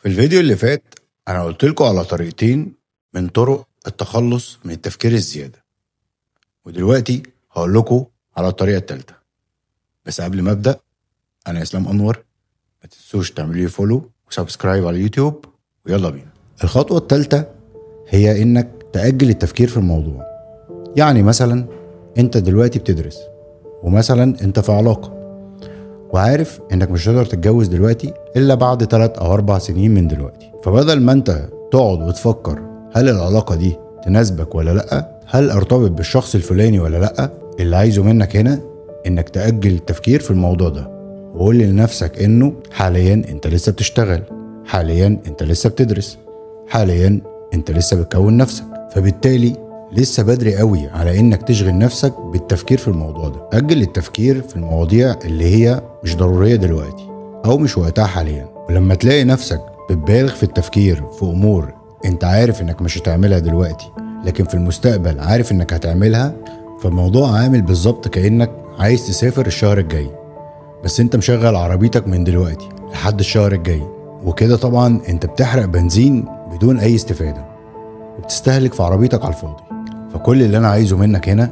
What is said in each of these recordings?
في الفيديو اللي فات أنا قلت لكم على طريقتين من طرق التخلص من التفكير الزيادة، ودلوقتي هقول لكم على الطريقة التالتة. بس قبل ما أبدأ، أنا إسلام أنور، ما تنسوش تعملوا لي فولو وسبسكرايب على اليوتيوب، ويلا بينا. الخطوة التالتة هي إنك تأجل التفكير في الموضوع. يعني مثلا أنت دلوقتي بتدرس، ومثلا أنت في علاقة وعارف انك مش هتقدر تتجوز دلوقتي الا بعد 3 أو 4 سنين من دلوقتي. فبدل ما انت تقعد وتفكر هل العلاقة دي تناسبك ولا لأ، هل ارتبط بالشخص الفلاني ولا لأ، اللي عايزه منك هنا انك تأجل التفكير في الموضوع ده، وقول لنفسك انه حاليا انت لسه بتشتغل، حاليا انت لسه بتدرس، حاليا انت لسه بتكون نفسك، فبالتالي لسه بدري قوي على انك تشغل نفسك بالتفكير في الموضوع ده. اجل التفكير في المواضيع اللي هي مش ضرورية دلوقتي او مش وقتها حاليا. ولما تلاقي نفسك بتبالغ في التفكير في امور انت عارف انك مش هتعملها دلوقتي لكن في المستقبل عارف انك هتعملها، فالموضوع عامل بالظبط كأنك عايز تسافر الشهر الجاي، بس انت مشغل عربيتك من دلوقتي لحد الشهر الجاي، وكده طبعا انت بتحرق بنزين بدون اي استفادة وبتستهلك في عربيتك على الفاضي. فكل اللي انا عايزه منك هنا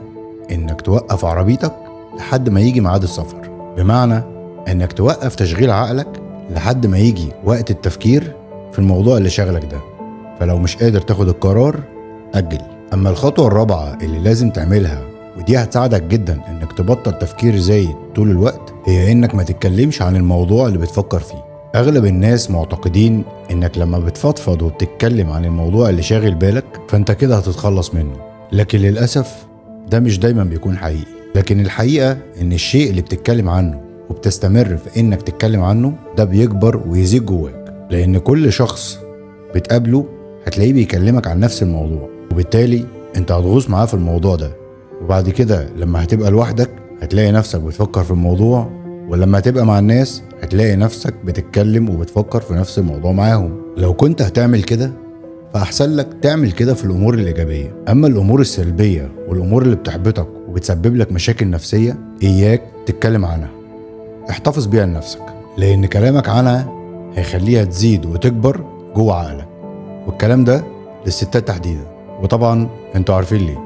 انك توقف عربيتك لحد ما يجي ميعاد السفر، بمعنى انك توقف تشغيل عقلك لحد ما يجي وقت التفكير في الموضوع اللي شغلك ده. فلو مش قادر تاخد القرار اجل. اما الخطوة الرابعة اللي لازم تعملها، ودي هتساعدك جدا انك تبطل تفكير زايد طول الوقت، هي انك ما تتكلمش عن الموضوع اللي بتفكر فيه. اغلب الناس معتقدين انك لما بتفضفض وبتتكلم عن الموضوع اللي شاغل بالك فانت كده هتتخلص منه، لكن للأسف ده مش دايما بيكون حقيقي. لكن الحقيقة ان الشيء اللي بتتكلم عنه وبتستمر في انك تتكلم عنه ده بيكبر ويزيد جواك، لان كل شخص بتقابله هتلاقيه بيكلمك عن نفس الموضوع، وبالتالي انت هتغوص معاه في الموضوع ده، وبعد كده لما هتبقى لوحدك هتلاقي نفسك بتفكر في الموضوع، ولما هتبقى مع الناس هتلاقي نفسك بتتكلم وبتفكر في نفس الموضوع معاهم. لو كنت هتعمل كده فأحسن لك تعمل كده في الأمور الإيجابية. أما الأمور السلبية والأمور اللي بتحبطك وبتسبب لك مشاكل نفسية إياك تتكلم عنها، احتفظ بيها لنفسك، لأن كلامك عنها هيخليها تزيد وتكبر جوه عقلك، والكلام ده للستات تحديدا، وطبعا انتوا عارفين ليه.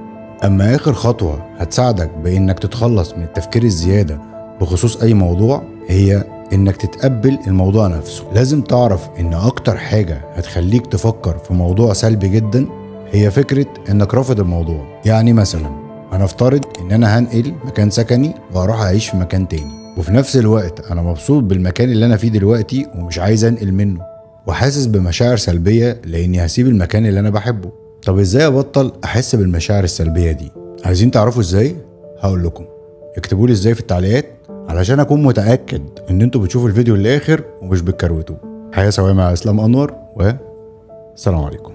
أما آخر خطوة هتساعدك بإنك تتخلص من التفكير الزيادة بخصوص أي موضوع هي انك تتقبل الموضوع نفسه. لازم تعرف ان اكتر حاجة هتخليك تفكر في موضوع سلبي جدا هي فكرة انك رافض الموضوع. يعني مثلا هنفترض ان انا هنقل مكان سكني واروح اعيش في مكان تاني، وفي نفس الوقت انا مبسوط بالمكان اللي انا فيه دلوقتي ومش عايز انقل منه، وحاسس بمشاعر سلبية لاني هسيب المكان اللي انا بحبه. طب ازاي ابطل احس بالمشاعر السلبية دي؟ عايزين تعرفوا ازاي؟ هقول لكم. اكتبوا لي ازاي في التعليقات علشان اكون متأكد ان انتوا بتشوفوا الفيديو للاخر ومش بتكروتوه. حياة سوية مع اسلام انور، والسلام عليكم.